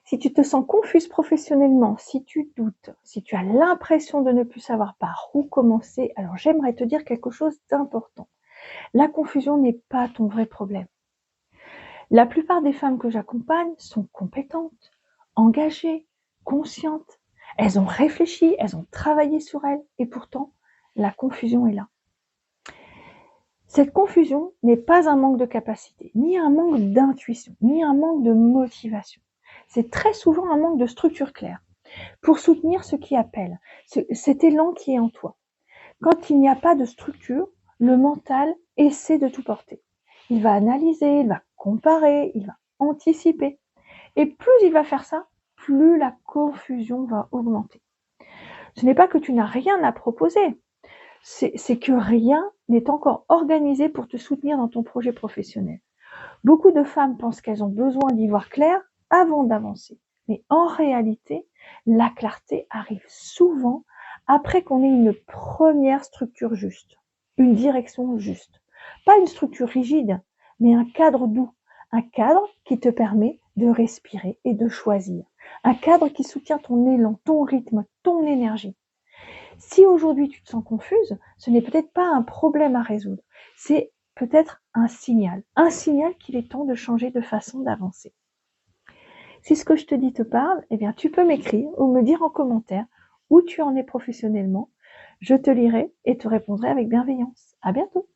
Si tu te sens confuse professionnellement, si tu doutes, si tu as l'impression de ne plus savoir par où commencer, alors j'aimerais te dire quelque chose d'important. La confusion n'est pas ton vrai problème. La plupart des femmes que j'accompagne sont compétentes, engagées, conscientes. Elles ont réfléchi, elles ont travaillé sur elles et pourtant, la confusion est là. Cette confusion n'est pas un manque de capacité, ni un manque d'intuition, ni un manque de motivation. C'est très souvent un manque de structure claire pour soutenir ce qui appelle, cet élan qui est en toi. Quand il n'y a pas de structure, le mental essaie de tout porter. Il va analyser, il va comparer, il va anticiper. Et plus il va faire ça, plus la confusion va augmenter. Ce n'est pas que tu n'as rien à proposer, c'est que rien n'est encore organisé pour te soutenir dans ton projet professionnel. Beaucoup de femmes pensent qu'elles ont besoin d'y voir clair avant d'avancer. Mais en réalité, la clarté arrive souvent après qu'on ait une première structure juste, une direction juste. Pas une structure rigide, mais un cadre doux, un cadre qui te permet de respirer et de choisir. Un cadre qui soutient ton élan, ton rythme, ton énergie. Si aujourd'hui tu te sens confuse, ce n'est peut-être pas un problème à résoudre, c'est peut-être un signal qu'il est temps de changer de façon d'avancer. Si ce que je te dis te parle, eh bien tu peux m'écrire ou me dire en commentaire où tu en es professionnellement. Je te lirai et te répondrai avec bienveillance. À bientôt.